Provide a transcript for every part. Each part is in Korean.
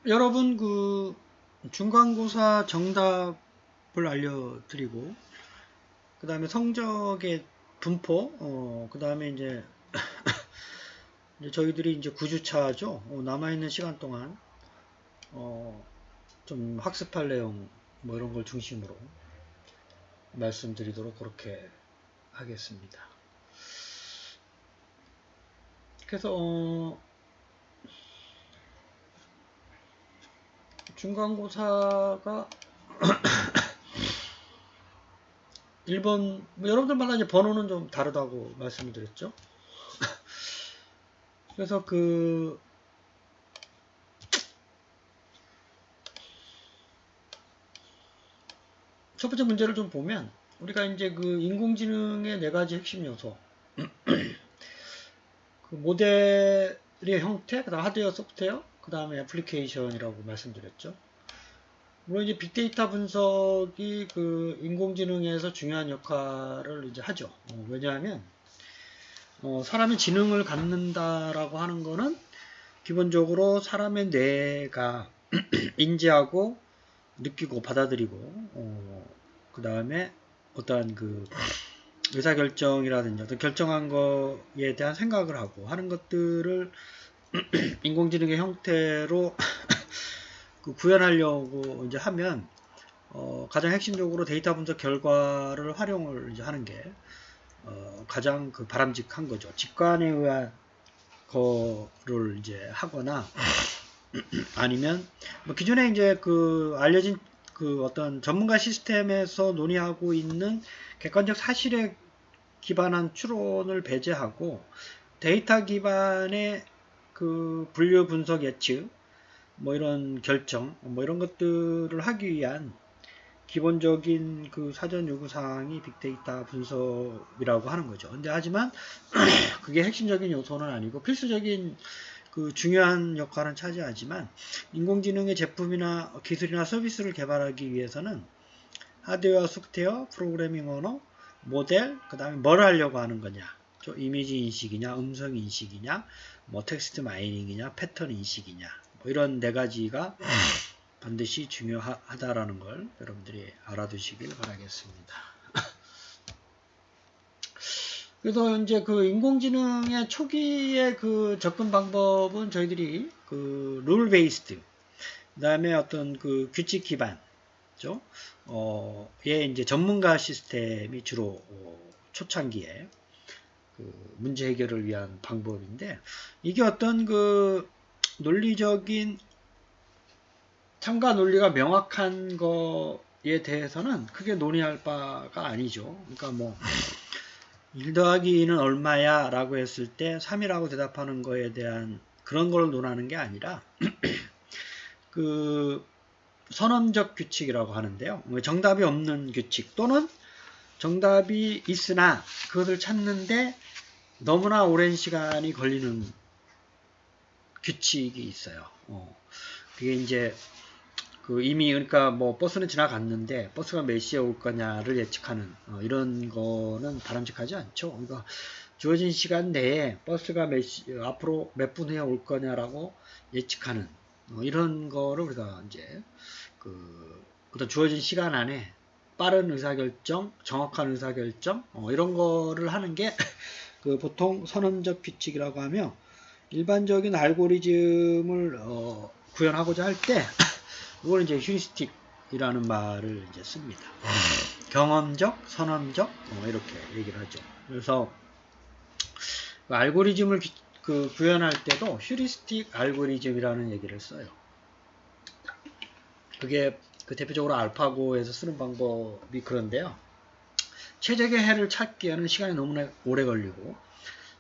여러분 그 중간고사 정답을 알려드리고 그 다음에 성적의 분포 그 다음에 이제 저희들이 이제 9주차죠. 남아있는 시간 동안 좀 학습할 내용 뭐 이런 걸 중심으로 말씀드리도록 그렇게 하겠습니다. 그래서 중간고사가 1번 여러분들마다 이제 번호는 좀 다르다고 말씀을 드렸죠. 그래서 첫 번째 문제를 좀 보면 우리가 이제 그 인공지능의 4가지 핵심 요소 그 모델의 형태, 그다음 하드웨어, 소프트웨어, 그 다음에 애플리케이션이라고 말씀드렸죠. 물론 이제 빅데이터 분석이 그 인공지능에서 중요한 역할을 이제 하죠. 왜냐하면 사람이 지능을 갖는다라고 하는 거는 기본적으로 사람의 뇌가 인지하고 느끼고 받아들이고 그 다음에 어떠한 그 의사결정이라든지 어떤 결정한 거에 대한 생각을 하고 하는 것들을 인공지능의 형태로 그 구현하려고 이제 하면 가장 핵심적으로 데이터 분석 결과를 활용을 이제 하는 게 가장 그 바람직한 거죠. 직관에 의한 거를 이제 하거나 아니면 뭐 기존에 이제 그 알려진 그 어떤 전문가 시스템에서 논의하고 있는 객관적 사실에 기반한 추론을 배제하고 데이터 기반의 그 분류 분석 예측 뭐 이런 결정 뭐 이런 것들을 하기 위한 기본적인 그 사전 요구 사항이 빅데이터 분석이라고 하는 거죠. 근데 하지만 그게 핵심적인 요소는 아니고 필수적인 그 중요한 역할은 차지하지만 인공지능의 제품이나 기술이나 서비스를 개발하기 위해서는 하드웨어, 소프트웨어, 프로그래밍 언어, 모델, 그 다음에 뭘 하려고 하는 거냐. 이미지 인식이냐, 음성 인식이냐, 뭐 텍스트 마이닝이냐, 패턴 인식이냐. 뭐 이런 4가지가 반드시 중요하다라는 걸 여러분들이 알아두시길 바라겠습니다. 그래서 이제 그 인공지능의 초기의 그 접근 방법은 저희들이 그 룰 베이스드, 그 다음에 어떤 그 규칙 기반죠. 예, 이제 전문가 시스템이 주로 초창기에 그 문제 해결을 위한 방법인데 이게 어떤 그 논리적인 참가 논리가 명확한 거에 대해서는 크게 논의할 바가 아니죠. 그러니까 뭐 1 더하기 2는 얼마야 라고 했을 때 3이라고 대답하는 거에 대한 그런 걸 논하는 게 아니라 그 선언적 규칙이라고 하는데요. 정답이 없는 규칙 또는 정답이 있으나 그것을 찾는데 너무나 오랜 시간이 걸리는 규칙이 있어요. 그게 이제 그 이미 그러니까 뭐 버스는 지나갔는데 버스가 몇 시에 올 거냐를 예측하는 이런 거는 바람직하지 않죠. 그러니까 주어진 시간 내에 버스가 앞으로 몇 분 후에 올 거냐라고 예측하는 이런 거를 우리가 이제 그 어떤 주어진 시간 안에 빠른 의사결정, 정확한 의사결정 이런 거를 하는 게 그 보통 선언적 규칙이라고 하며 일반적인 알고리즘을 구현하고자 할 때 이걸 이제 휴리스틱이라는 말을 이제 씁니다. 경험적, 선언적 이렇게 얘기를 하죠. 그래서 그 알고리즘을 그 구현할 때도 휴리스틱 알고리즘이라는 얘기를 써요. 그게 그 대표적으로 알파고에서 쓰는 방법이 그런데요. 최적의 해를 찾기에는 시간이 너무나 오래 걸리고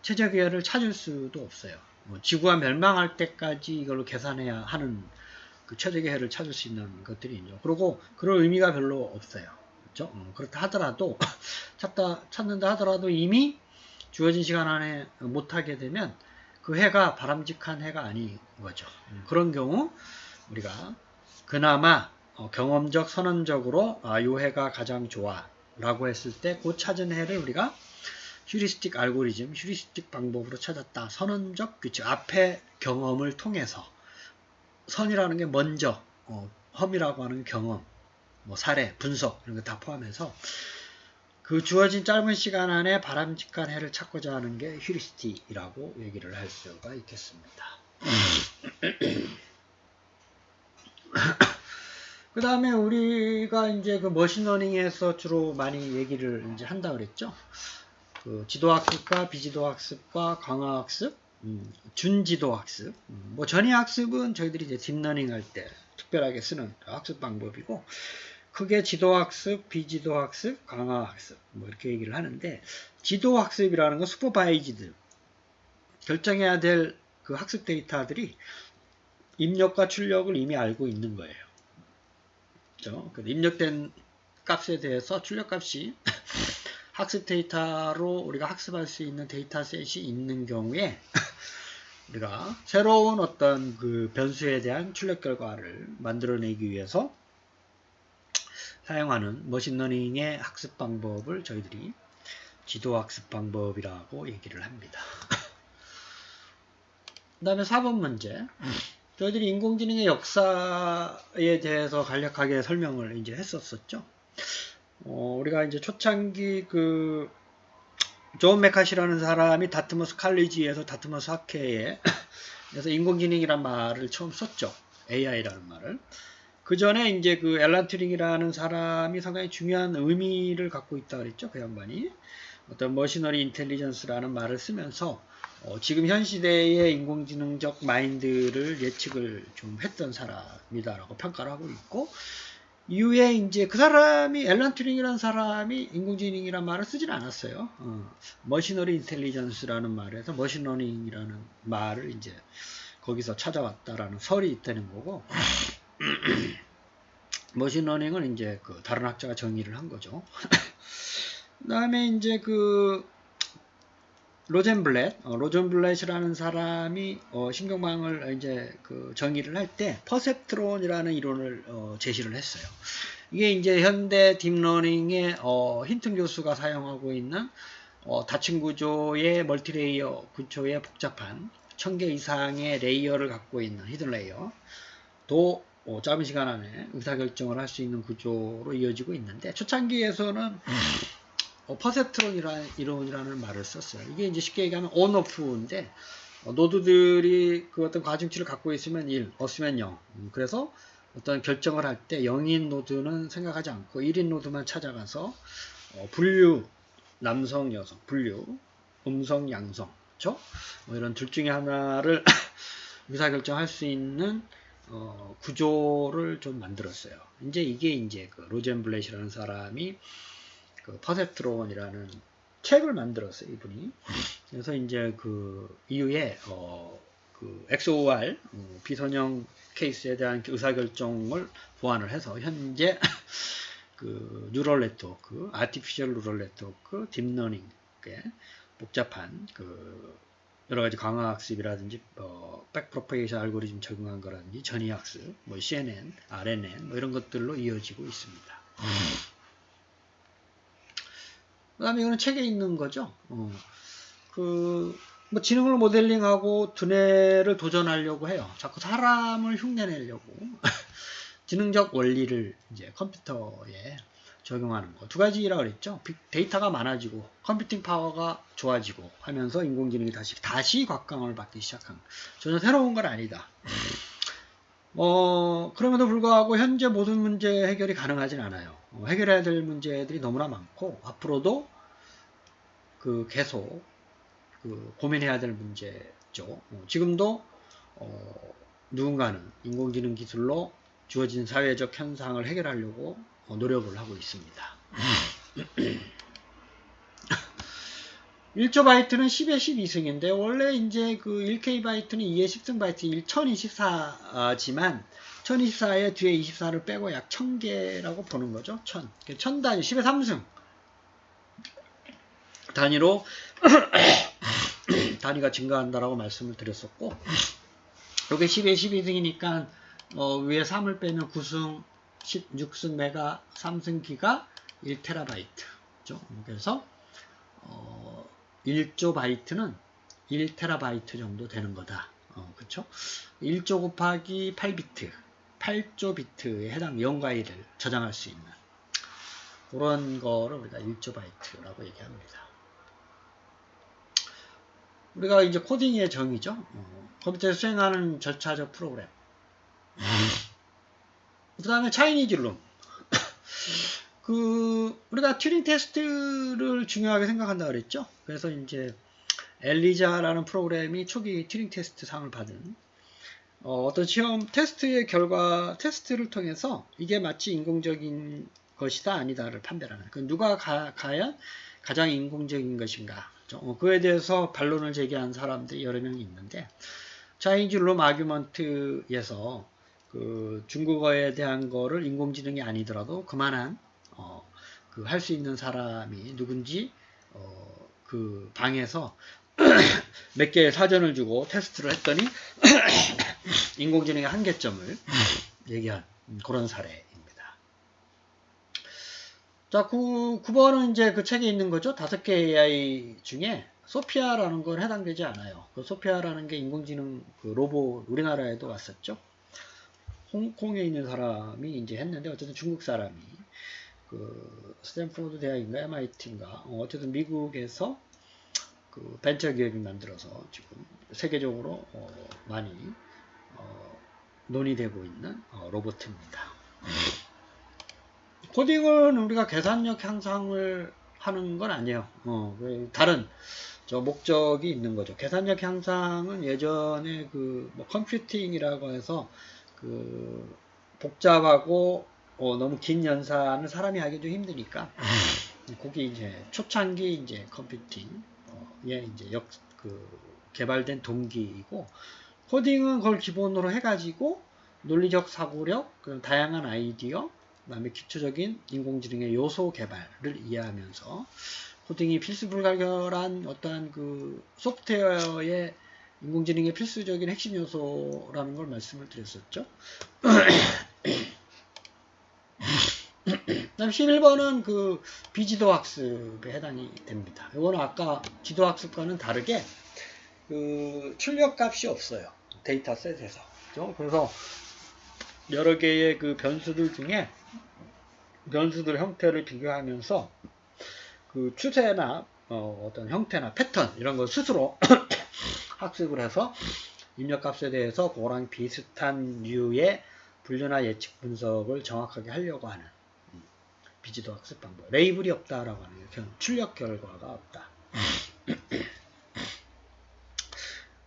최적의 해를 찾을 수도 없어요. 지구가 멸망할 때까지 이걸로 계산해야 하는 그 최적의 해를 찾을 수 있는 것들이 있죠. 그리고 그럴 의미가 별로 없어요. 그렇죠? 그렇다 하더라도 찾는다 하더라도 이미 주어진 시간 안에 못하게 되면 그 해가 바람직한 해가 아닌 거죠. 그런 경우 우리가 그나마 경험적 선언적으로 이 해가 가장 좋아 라고 했을 때 그 찾은 해를 우리가 휴리스틱 알고리즘, 휴리스틱 방법으로 찾았다. 선언적 규칙, 앞의 경험을 통해서 선이라는 게 먼저, 험이라고 하는 경험, 뭐 사례, 분석 이런 거 다 포함해서 그 주어진 짧은 시간 안에 바람직한 해를 찾고자 하는 게 휴리스틱이라고 얘기를 할 수가 있겠습니다. 그 다음에 우리가 이제 그 머신러닝에서 주로 많이 얘기를 이제 한다 그랬죠. 그 지도학습과 비지도학습과 강화학습, 준지도학습, 뭐 전이학습은 저희들이 이제 딥러닝 할 때 특별하게 쓰는 학습 방법이고, 크게 지도학습, 비지도학습, 강화학습 뭐 이렇게 얘기를 하는데, 지도학습이라는 건 슈퍼바이즈드 결정해야 될 그 학습 데이터들이 입력과 출력을 이미 알고 있는 거예요. 그렇죠? 입력된 값에 대해서 출력값이 학습 데이터로 우리가 학습할 수 있는 데이터셋이 있는 경우에 우리가 새로운 어떤 그 변수에 대한 출력 결과를 만들어내기 위해서 사용하는 머신러닝의 학습 방법을 저희들이 지도학습 방법이라고 얘기를 합니다. 그 다음에 4번 문제. 저희들이 인공지능의 역사에 대해서 간략하게 설명을 이제 했었었죠. 우리가 이제 초창기 그 존 메카시라는 사람이 다트머스 칼리지에서 다트머스 학회에 그래서 인공지능이란 말을 처음 썼죠. AI라는 말을. 그 전에 이제 그 앨런 튜링이라는 사람이 상당히 중요한 의미를 갖고 있다 그랬죠. 그 양반이. 어떤 머시너리 인텔리전스라는 말을 쓰면서 지금 현 시대의 인공지능적 마인드를 예측을 좀 했던 사람이다라고 평가를 하고 있고, 이후에 이제 그 사람이 앨런 튜링이라는 사람이 인공지능이라는 말을 쓰진 않았어요. 머시너리 인텔리전스라는 말에서 머신러닝이라는 말을 이제 거기서 찾아왔다라는 설이 있다는 거고, 머신러닝은 이제 그 다른 학자가 정의를 한 거죠. 그 다음에 이제 그 로젠블렛이라는 사람이 신경망을 이제 그 정의를 할 때 퍼셉트론이라는 이론을 제시를 했어요. 이게 이제 현대 딥러닝의 힌튼 교수가 사용하고 있는 다층 구조의 멀티레이어 구조의 복잡한 1000개 이상의 레이어를 갖고 있는 히든 레이어도 짧은 시간 안에 의사결정을 할 수 있는 구조로 이어지고 있는데, 초창기에서는 퍼셉트론이라는 이론이라는 말을 썼어요. 이게 이제 쉽게 얘기하면 온오프인데, 노드들이 그 어떤 가중치를 갖고 있으면 1, 없으면 0. 그래서 어떤 결정을 할 때 0인 노드는 생각하지 않고 1인 노드만 찾아가서 분류, 남성, 여성, 분류, 음성, 양성, 그렇죠? 뭐 이런 둘 중에 하나를 의사결정할 수 있는 구조를 좀 만들었어요. 이제 이게 이제 그 로젠블렛이라는 사람이 그 퍼셉트론이라는 책을 만들었어요, 이분이. 그래서 이제 그 이후에 그 XOR 비선형 케이스에 대한 의사결정을 보완을 해서 현재 그 뉴럴 네트워크, 아티피셜 뉴럴 네트워크, 딥러닝, 복잡한 그 여러 가지 강화학습이라든지 백프로페이션 알고리즘 적용한 거라든지 전이학습, 뭐 CNN, RNN 뭐 이런 것들로 이어지고 있습니다. 그 다음에 이거는 책에 있는 거죠. 뭐 지능을 모델링하고 두뇌를 도전하려고 해요. 자꾸 사람을 흉내내려고. 지능적 원리를 이제 컴퓨터에 적용하는 거. 두 가지라고 그랬죠. 데이터가 많아지고 컴퓨팅 파워가 좋아지고 하면서 인공지능이 다시 곽광을 받기 시작한 거. 전혀 새로운 건 아니다. 그럼에도 불구하고 현재 모든 문제 해결이 가능하진 않아요. 해결해야 될 문제들이 너무나 많고 앞으로도 그 계속 그 고민해야 될 문제죠. 지금도 누군가는 인공지능 기술로 주어진 사회적 현상을 해결하려고 노력을 하고 있습니다. 1조 바이트는 10의 12승인데 원래 이제 그 1K 바이트는 2의 10승 바이트 1024지만 1024에 뒤에 24를 빼고 약 1000개라고 보는 거죠. 1000. 1000단위 10의 3승 단위로 단위가 증가한다라고 말씀을 드렸었고, 이게 10의 12승이니까 위에 3을 빼면 9승 16승 메가 3승 기가 1테라바이트죠. 그래서 1조 바이트는 1테라바이트 정도 되는 거다. 그쵸? 1조 곱하기 8비트, 8조 비트에 해당 0과 1을 저장할 수 있는 그런 거를 우리가 1조 바이트라고 얘기합니다. 우리가 이제 코딩의 정의죠. 컴퓨터에서 수행하는 절차적 프로그램. 그 다음에 차이니즈 룸. 우리가 튜링 테스트를 중요하게 생각한다 그랬죠. 그래서 이제 엘리자라는 프로그램이 초기 튜링 테스트 상을 받은 어떤 시험 테스트의 결과 테스트를 통해서 이게 마치 인공적인 것이다 아니다를 판별하는 누가 과연 가장 인공적인 것인가 그에 대해서 반론을 제기한 사람들이 여러 명이 있는데 차이니즈 룸 아규먼트에서 중국어에 대한 거를 인공지능이 아니더라도 그만한 할 수 있는 사람이 누군지 그 방에서 몇 개의 사전을 주고 테스트를 했더니 인공지능의 한계점을 얘기한 그런 사례입니다. 자, 9번은 이제 그 책에 있는 거죠. 5개 AI 중에 소피아라는 건 해당되지 않아요. 그 소피아라는 게 인공지능 로봇 우리나라에도 왔었죠. 홍콩에 있는 사람이 이제 했는데 어쨌든 중국 사람이 스탠포드 대학인가 MIT인가 어쨌든 미국에서 벤처 기업이 만들어서 지금 세계적으로 많이 논의되고 있는 로봇입니다. 코딩은 우리가 계산력 향상을 하는 건 아니에요. 다른 목적이 있는 거죠. 계산력 향상은 예전에 컴퓨팅이라고 해서 복잡하고 너무 긴 연산을 사람이 하기 좀 힘드니까 그게 이제 초창기 이제 컴퓨팅 이제 개발된 동기이고 코딩은 그걸 기본으로 해가지고 논리적 사고력, 다양한 아이디어, 그다음에 기초적인 인공지능의 요소 개발을 이해하면서 코딩이 필수 불가결한 어떠한 소프트웨어의 인공지능의 필수적인 핵심 요소라는 걸 말씀을 드렸었죠. 그다음 11번은 비지도 학습에 해당이 됩니다. 이거는 아까 지도 학습과는 다르게 출력 값이 없어요. 데이터셋에서. 그래서 여러 개의 변수들 중에 변수들 형태를 비교하면서 추세나 어떤 형태나 패턴 이런 걸 스스로 학습을 해서 입력값에 대해서 그거랑 비슷한 류의 분류나 예측 분석을 정확하게 하려고 하는 비지도 학습 방법. 레이블이 없다라고 하는 게 출력 결과가 없다.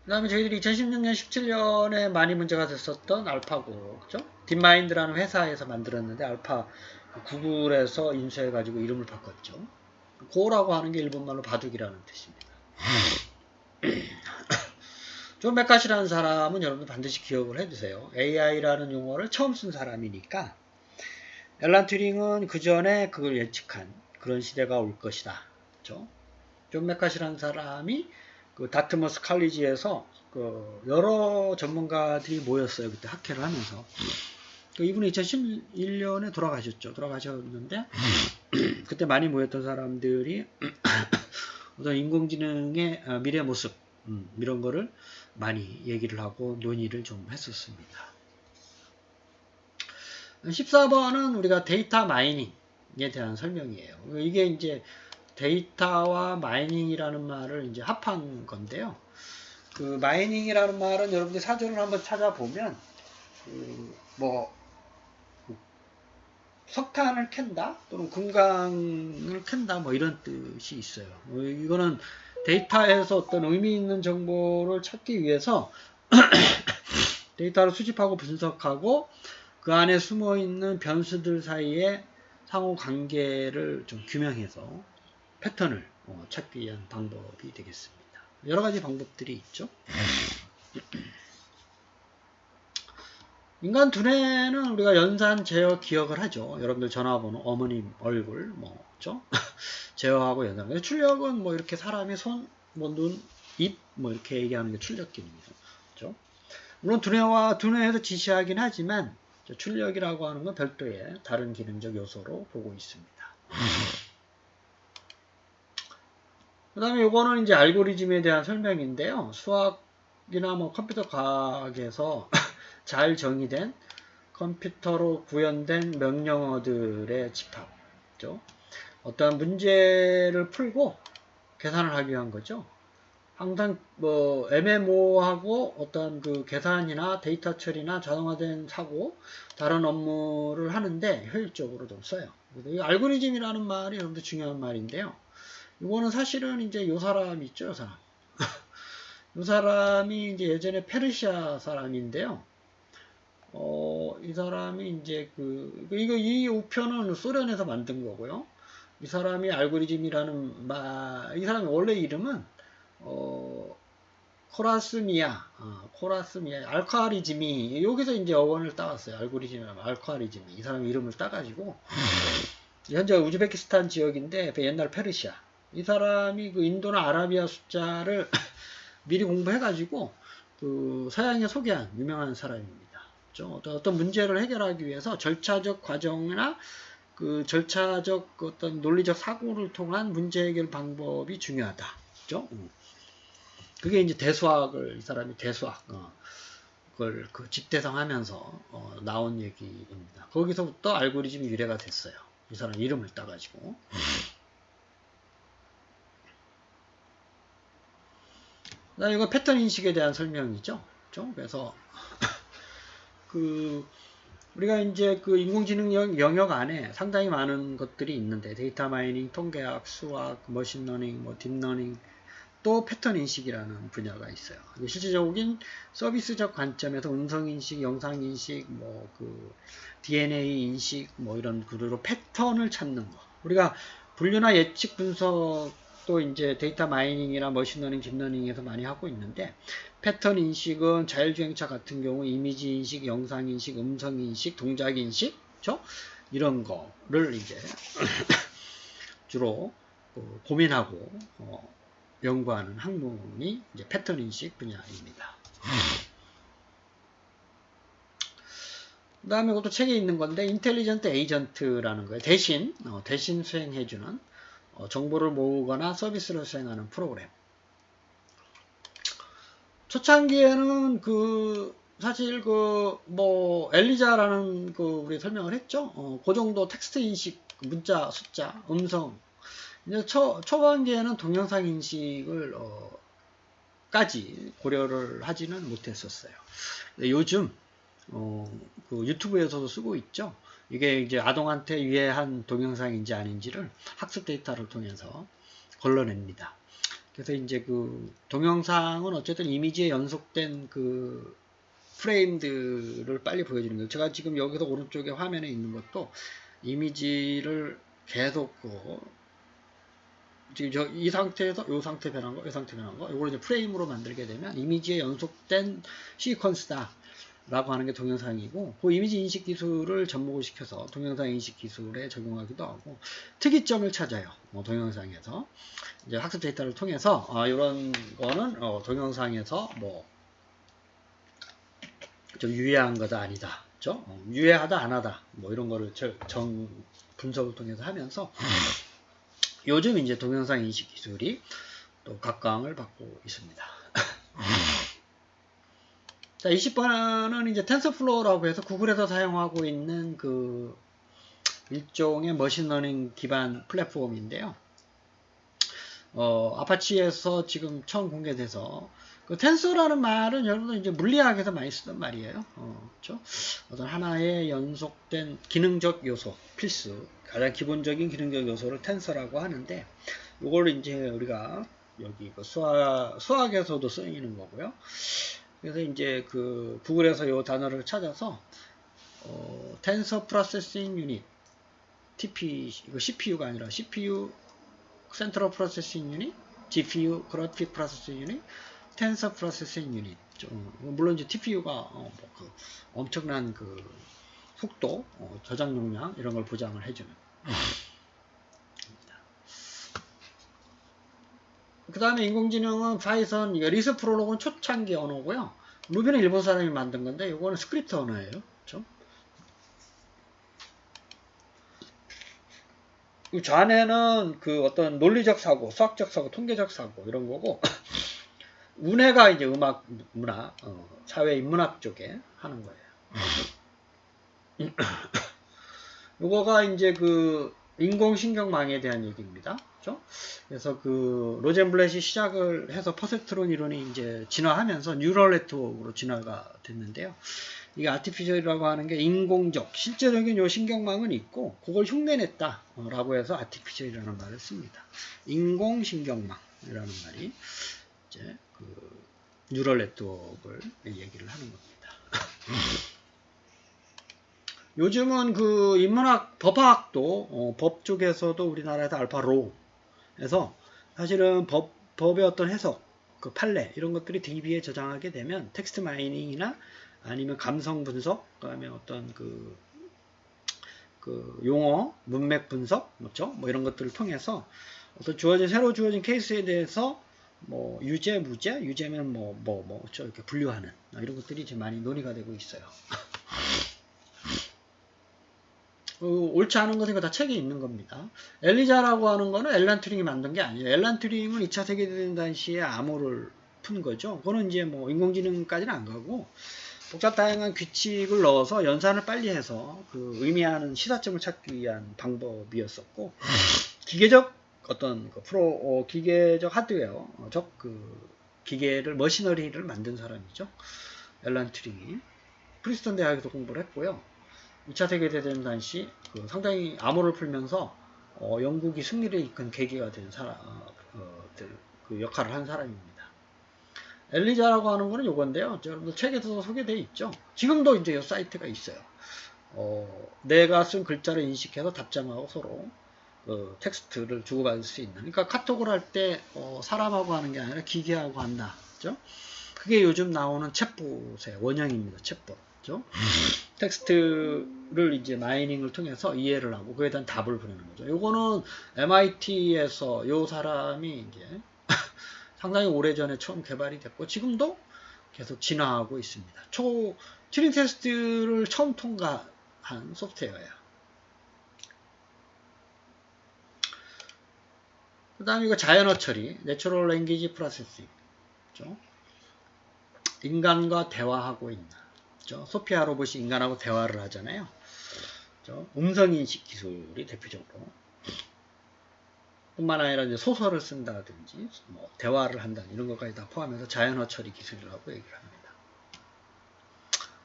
그 다음에 저희들이 2016년, 17년에 많이 문제가 됐었던 알파고, 그죠? 딥마인드라는 회사에서 만들었는데, 알파, 구글에서 인수해가지고 이름을 바꿨죠. 고라고 하는 게 일본말로 바둑이라는 뜻입니다. 존 맥카시라는 사람은 여러분들 반드시 기억을 해두세요. AI라는 용어를 처음 쓴 사람이니까, 앨런 튜링은 그 전에 그걸 예측한 그런 시대가 올 것이다. 그죠? 존 맥카시라는 사람이 다트머스 칼리지에서 여러 전문가들이 모였어요. 그때 학회를 하면서. 이분이 2011년에 돌아가셨는데, 그때 많이 모였던 사람들이 어떤 인공지능의 미래 모습, 이런 거를 많이 얘기를 하고 논의를 좀 했었습니다. 14번은 우리가 데이터 마이닝에 대한 설명이에요. 이게 이제 데이터와 마이닝이라는 말을 이제 합한 건데요. 마이닝이라는 말은 여러분들 사전을 한번 찾아보면, 석탄을 캔다? 또는 금강을 캔다? 이런 뜻이 있어요. 이거는 데이터에서 어떤 의미 있는 정보를 찾기 위해서 데이터를 수집하고 분석하고 그 안에 숨어 있는 변수들 사이에 상호 관계를 좀 규명해서 패턴을 찾기 위한 방법이 되겠습니다. 여러 가지 방법들이 있죠. 인간 두뇌는 우리가 연산, 제어, 기억을 하죠. 여러분들 전화번호, 어머님 얼굴, 그죠? 제어하고 연산. 출력은 이렇게 사람의 손, 눈, 입, 이렇게 얘기하는 게 출력 기능이에요. 그죠? 물론 두뇌에서 지시하긴 하지만 출력이라고 하는 건 별도의 다른 기능적 요소로 보고 있습니다. 그 다음에 요거는 이제 알고리즘에 대한 설명인데요. 수학 뭐 컴퓨터 과학에서 잘 정의된 컴퓨터로 구현된 명령어들의 집합이죠. 어떠한 문제를 풀고 계산을 하기 위한 거죠. 항상 뭐 애매모호하고 어떤 그 계산이나 데이터 처리나 자동화된 사고, 다른 업무를 하는데 효율적으로 좀 써요. 이 알고리즘이라는 말이 여러분들 중요한 말인데요. 이거는 사실은 이제 요 사람 있죠, 요 사람. 요 사람이 이제 예전에 페르시아 사람인데요. 이 사람이 이제 이 우표는 소련에서 만든 거고요. 이 사람이 알고리즘이라는 이 사람이 원래 이름은, 코라스미아, 알카리즘이, 여기서 이제 어원을 따왔어요. 알고리즘이라면 알카리즘이. 이 사람 이름을 따가지고, 현재 우즈베키스탄 지역인데, 옛날 페르시아. 이 사람이 그 인도나 아라비아 숫자를 미리 공부해가지고, 서양에 소개한 유명한 사람입니다. 어떤 문제를 해결하기 위해서 절차적 과정이나 절차적 어떤 논리적 사고를 통한 문제 해결 방법이 중요하다. 그죠? 그게 이제 이 사람이 그걸 집대성하면서 나온 얘기입니다. 거기서부터 알고리즘이 유래가 됐어요. 이 사람 이름을 따가지고. 이거 패턴 인식에 대한 설명이죠. 그렇죠? 그래서 우리가 이제 인공지능 영역 안에 상당히 많은 것들이 있는데, 데이터 마이닝, 통계학, 수학, 머신러닝, 딥러닝, 또 패턴 인식이라는 분야가 있어요. 실질적인 서비스적 관점에서 음성 인식, 영상 인식, DNA 인식, 이런 구조로 패턴을 찾는 거. 우리가 분류나 예측 분석도 이제 데이터 마이닝이나 머신러닝, 딥러닝에서 많이 하고 있는데, 패턴 인식은 자율주행차 같은 경우 이미지 인식, 영상 인식, 음성 인식, 동작 인식, 그렇죠? 이런 거를 이제 주로 고민하고 연구하는 학문이 이제 패턴 인식 분야입니다. 그 다음에 그것도 책에 있는 건데, 인텔리전트 에이전트라는 거예요. 대신 수행해주는, 정보를 모으거나 서비스를 수행하는 프로그램. 초창기에는 사실 엘리자라는 우리 설명을 했죠. 그 정도 텍스트 인식, 문자, 숫자, 음성. 이제 초반기에는 동영상 인식을 까지 고려를 하지는 못했었어요. 요즘 유튜브에서도 쓰고 있죠. 이게 이제 아동한테 유해한 동영상인지 아닌지를 학습 데이터를 통해서 걸러냅니다. 그래서 이제 동영상은 어쨌든 이미지에 연속된 프레임들을 빨리 보여주는 거예요. 제가 지금 여기서 오른쪽에 화면에 있는 것도 이미지를 계속 지금 이 상태에서 이 상태 변한 거, 이 상태 변한 거, 이걸 이제 프레임으로 만들게 되면 이미지에 연속된 시퀀스다 라고 하는 게 동영상이고, 그 이미지 인식 기술을 접목을 시켜서 동영상 인식 기술에 적용하기도 하고, 특이점을 찾아요. 동영상에서 이제 학습 데이터를 통해서 이런 거는 동영상에서 좀 유해한 거다 아니다, 그렇죠? 유해하다 안 하다 이런 거를 분석을 통해서 하면서 요즘 이제 동영상 인식 기술이 또 각광을 받고 있습니다. 자, 20번은 이제 텐서플로우라고 해서 구글에서 사용하고 있는 일종의 머신러닝 기반 플랫폼인데요. 아파치에서 지금 처음 공개돼서 텐서라는 말은 여러분들 이제 물리학에서 많이 쓰던 말이에요. 그렇죠? 어떤 하나의 연속된 기능적 요소, 필수, 가장 기본적인 기능적 요소를 텐서라고 하는데, 이걸 이제 우리가 여기 수학에서도 쓰이는 거고요. 그래서 이제 구글에서 이 단어를 찾아서 텐서 프로세싱 유닛, TP, 이거 CPU가 아니라 CPU 센트럴 프로세싱 유닛, GPU 그래픽 프로세싱 유닛, 텐서 프로세싱 유닛. 물론 이제 TPU가 엄청난 속도, 저장 용량 이런 걸 보장을 해주는. 그 다음에 인공지능은 파이썬, 리스 프롤로그는 초창기 언어고요. 루비는 일본 사람이 만든 건데, 이거는 스크립트 언어예요. 그렇죠? 좌뇌는 어떤 논리적 사고, 수학적 사고, 통계적 사고 이런 거고, 운해가 이제 음악, 문학, 사회 인문학 쪽에 하는 거예요. 요거가 이제 그 인공신경망에 대한 얘기입니다. 그죠? 그래서 그 로젠블렛이 시작을 해서 퍼셉트론 이론이 이제 진화하면서 뉴럴 네트워크로 진화가 됐는데요. 이게 아티피셜이라고 하는 게 인공적, 실제적인 요 신경망은 있고 그걸 흉내냈다라고 해서 아티피셜이라는 말을 씁니다. 인공신경망이라는 말이 이제 그 뉴럴 네트워크를 얘기를 하는 겁니다. 요즘은 그 인문학, 법학도 법 쪽에서도 우리나라에서 알파로에서 사실은 법의 어떤 해석, 그 판례 이런 것들이 DB에 저장하게 되면 텍스트 마이닝이나 아니면 감성 분석, 그다음에 어떤 그 용어, 문맥 분석, 뭐죠? 뭐 이런 것들을 통해서 어떤 새로 주어진 케이스에 대해서 뭐 유죄, 무죄, 유죄면 이렇게 분류하는 이런 것들이 이제 많이 논의가 되고 있어요. 옳지 않은 것은 다 책에 있는 겁니다. 엘리자라고 하는 거는 앨런 튜링이 만든 게 아니에요. 앨런 튜링은 2차 세계대전 당시에 암호를 푼 거죠. 그거는 이제 뭐 인공지능까지는 안 가고 복잡 다양한 규칙을 넣어서 연산을 빨리 해서 그 의미하는 시사점을 찾기 위한 방법이었었고, 기계적 어떤 기계적 하드웨어적 그 기계를 머시너리를 만든 사람이죠. 앨런 튜링이 프리스턴 대학에서 공부를 했고요. 2차 세계대전 당시 상당히 암호를 풀면서 영국이 승리를 이끈 계기가 된 그 역할을 한 사람입니다. 엘리자라고 하는 거는 요건데요. 여러분들 책에서 소개되어 있죠. 지금도 이제 이 사이트가 있어요. 내가 쓴 글자를 인식해서 답장하고 서로 텍스트를 주고받을 수 있는. 그러니까 카톡을 할 때 사람하고 하는 게 아니라 기계하고 한다. 그죠? 그게 요즘 나오는 챗봇의 원형입니다. 챗봇. 그죠? 텍스트를 이제 마이닝을 통해서 이해를 하고 그에 대한 답을 보내는 거죠. 요거는 MIT에서 요 사람이 이제 상당히 오래전에 처음 개발이 됐고 지금도 계속 진화하고 있습니다. 튜링 테스트를 처음 통과한 소프트웨어예요. 그 다음에 이거 자연어 처리, Natural Language Processing. 그렇죠? 인간과 대화하고 있는. 그렇죠? 소피아 로봇이 인간하고 대화를 하잖아요. 그렇죠? 음성인식 기술이 대표적으로. 뿐만 아니라 이제 소설을 쓴다든지 뭐 대화를 한다든지 이런 것까지 다 포함해서 자연어 처리 기술이라고 얘기를 합니다.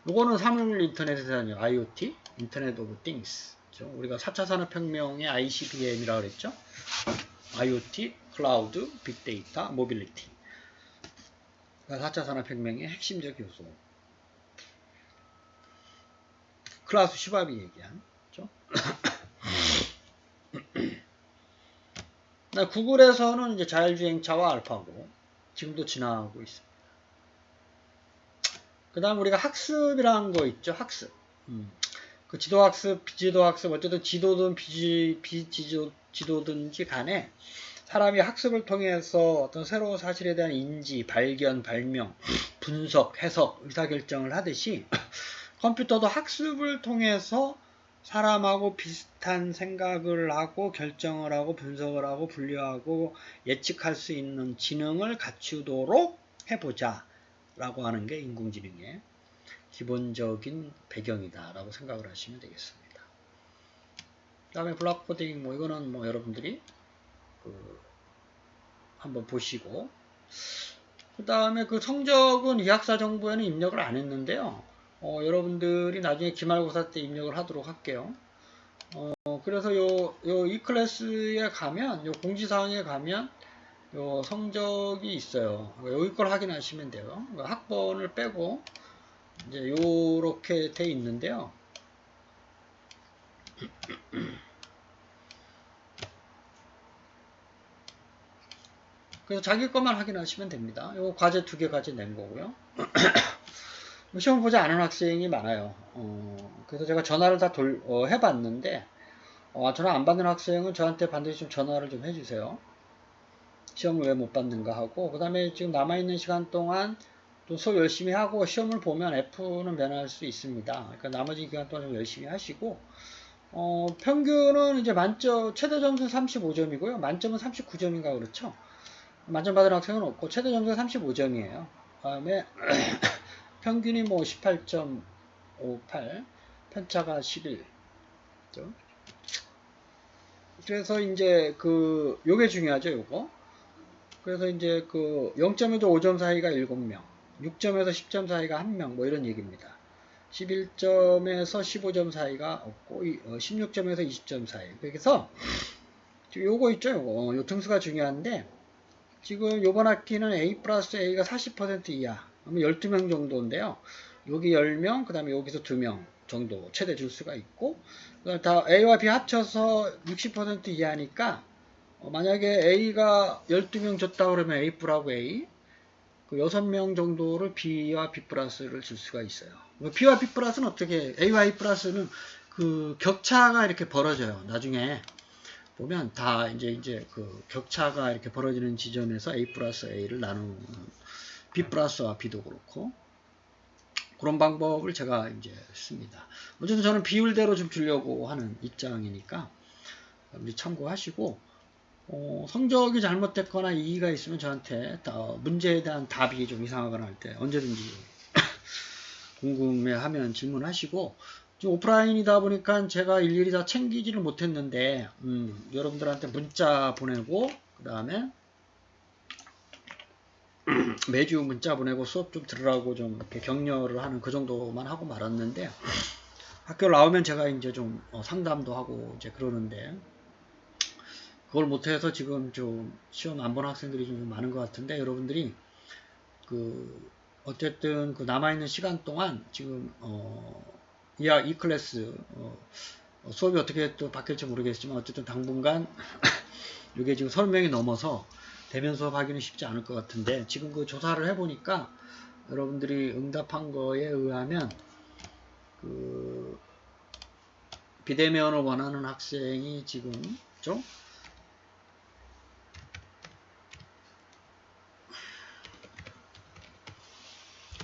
요거는 사물 인터넷에 대한 IoT, 인터넷 오브 띵스. 그렇죠? 우리가 4차 산업혁명의 ICBM이라고 그랬죠. IoT, 클라우드, 빅데이터, 모빌리티. 4차 산업혁명의 핵심적 요소. 클라우스 슈밥이 얘기한. 그렇죠? 구글에서는 이제 자율주행차와 알파고 지금도 진화하고 있습니다. 그 다음 우리가 학습이라는 거 있죠. 학습. 그 지도학습, 비지도학습, 어쨌든 지도든 비지도든지 간에 사람이 학습을 통해서 어떤 새로운 사실에 대한 인지, 발견, 발명, 분석, 해석, 의사결정을 하듯이 컴퓨터도 학습을 통해서 사람하고 비슷한 생각을 하고 결정을 하고 분석을 하고 분류하고 예측할 수 있는 지능을 갖추도록 해보자 라고 하는 게 인공지능의 기본적인 배경이다 라고 생각을 하시면 되겠습니다. 그 다음에 블록코딩 이거는 여러분들이 한번 보시고 그 다음에 그 성적은 이학사 정보에는 입력을 안 했는데요. 여러분들이 나중에 기말고사 때 입력을 하도록 할게요. 그래서 이 클래스에 가면, 요 공지사항에 가면, 요 성적이 있어요. 여기 걸 확인하시면 돼요. 학번을 빼고, 이제 요렇게 돼 있는데요. 그래서 자기 것만 확인하시면 됩니다. 요 과제 2개 과제 낸 거고요. 시험 보지 않은 학생이 많아요. 그래서 제가 전화를 다 해봤는데, 전화 안 받는 학생은 저한테 반드시 좀 전화를 좀 해주세요. 시험을 왜 못 받는가 하고, 그 다음에 지금 남아있는 시간 동안 또 수업 열심히 하고, 시험을 보면 F는 면할 수 있습니다. 그러니까 나머지 기간 동안 좀 열심히 하시고, 평균은 이제 최대 점수는 35점이고요. 만점은 39점인가 그렇죠. 만점 받은 학생은 없고 최대 점수가 35점이에요. 다음에 평균이 뭐 18.58, 편차가 11. 그래서 이제 요게 중요하죠, 요거. 그래서 이제 0점에서 5점 사이가 7명, 6점에서 10점 사이가 1명, 뭐 이런 얘기입니다. 11점에서 15점 사이가 없고, 16점에서 20점 사이. 그래서 요거 있죠, 요 등수가 중요한데, 지금 요번 학기는 A 플러스 A가 40% 이하, 그러면 12명 정도인데요. 여기 10명, 그 다음에 여기서 2명 정도 최대 줄 수가 있고, 다 A와 B 합쳐서 60% 이하니까, 만약에 A가 12명 줬다 그러면 A 플하고 A, 6명 정도를 B와 B 플러스를 줄 수가 있어요. B와 B 플러스는 어떻게, A와 A 플러스는 격차가 이렇게 벌어져요. 나중에 보면 다 이제 격차가 이렇게 벌어지는 지점에서 A 플러스 A를 나누는, B 플러스와 B도 그렇고, 그런 방법을 제가 이제 씁니다. 어쨌든 저는 비율대로 좀 주려고 하는 입장이니까, 참고하시고, 성적이 잘못됐거나 이의가 있으면 저한테 문제에 대한 답이 좀 이상하거나 할 때 언제든지 궁금해하면 질문하시고, 오프라인이다 보니까 제가 일일이 다 챙기지를 못했는데 여러분들한테 문자 보내고 그 다음에 매주 문자 보내고 수업 좀 들으라고 좀 이렇게 격려를 하는 그 정도만 하고 말았는데, 학교 나오면 제가 이제 좀 상담도 하고 이제 그러는데, 그걸 못해서 지금 좀 시험 안 본 학생들이 좀 많은 것 같은데, 여러분들이 어쨌든 남아있는 시간 동안 지금 이 클래스 수업이 어떻게 또 바뀔지 모르겠지만 어쨌든 당분간 이게 지금 30명이 넘어서 대면 수업 하기는 쉽지 않을 것 같은데, 지금 조사를 해보니까 여러분들이 응답한 거에 의하면 비대면을 원하는 학생이 지금 좀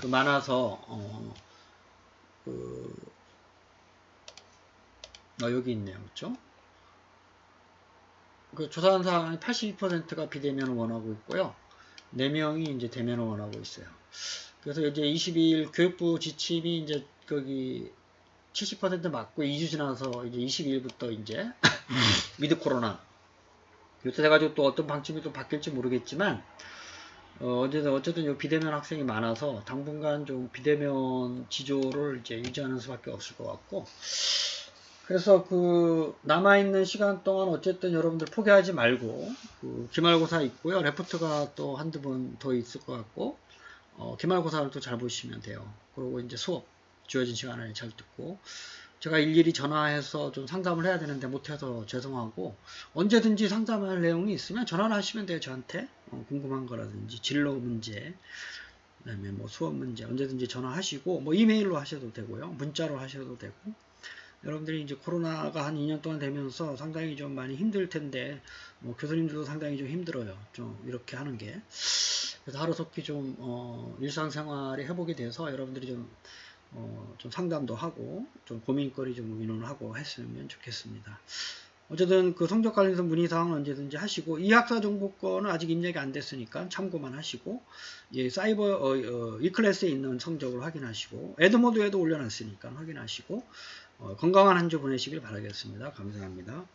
많아서 여기 있네요. 그렇죠? 조사한 사람이 82%가 비대면을 원하고 있고요. 4명이 이제 대면을 원하고 있어요. 그래서 이제 22일 교육부 지침이 이제 거기 70% 맞고 2주 지나서 이제 22일부터 이제 위드 코로나 요새 돼가지고 또 어떤 방침이 또 바뀔지 모르겠지만 어쨌든 요 비대면 학생이 많아서 당분간 좀 비대면 지조를 이제 유지하는 수밖에 없을 것 같고, 그래서 남아있는 시간 동안 어쨌든 여러분들 포기하지 말고, 기말고사 있고요. 레포트가 또 한두 번 더 있을 것 같고, 기말고사를 또 잘 보시면 돼요. 그리고 이제 수업, 주어진 시간을 잘 듣고, 제가 일일이 전화해서 좀 상담을 해야 되는데 못해서 죄송하고, 언제든지 상담할 내용이 있으면 전화를 하시면 돼요. 저한테. 궁금한 거라든지, 진로 문제, 그 다음에 뭐 수업 문제, 언제든지 전화하시고, 뭐 이메일로 하셔도 되고요. 문자로 하셔도 되고, 여러분들이 이제 코로나가 한 2년 동안 되면서 상당히 좀 많이 힘들 텐데, 교수님들도 상당히 좀 힘들어요. 좀 이렇게 하는 게. 그래서 하루속히 좀, 일상생활에 회복이 돼서 여러분들이 좀 상담도 하고, 좀 고민거리 좀 의논하고 했으면 좋겠습니다. 어쨌든 성적 관련해서 문의사항은 언제든지 하시고, 이 학사정보권은 아직 입력이 안 됐으니까 참고만 하시고, 예, 사이버, 이 클래스에 있는 성적을 확인하시고, 에드모드에도 올려놨으니까 확인하시고, 건강한 한 주 보내시길 바라겠습니다. 감사합니다.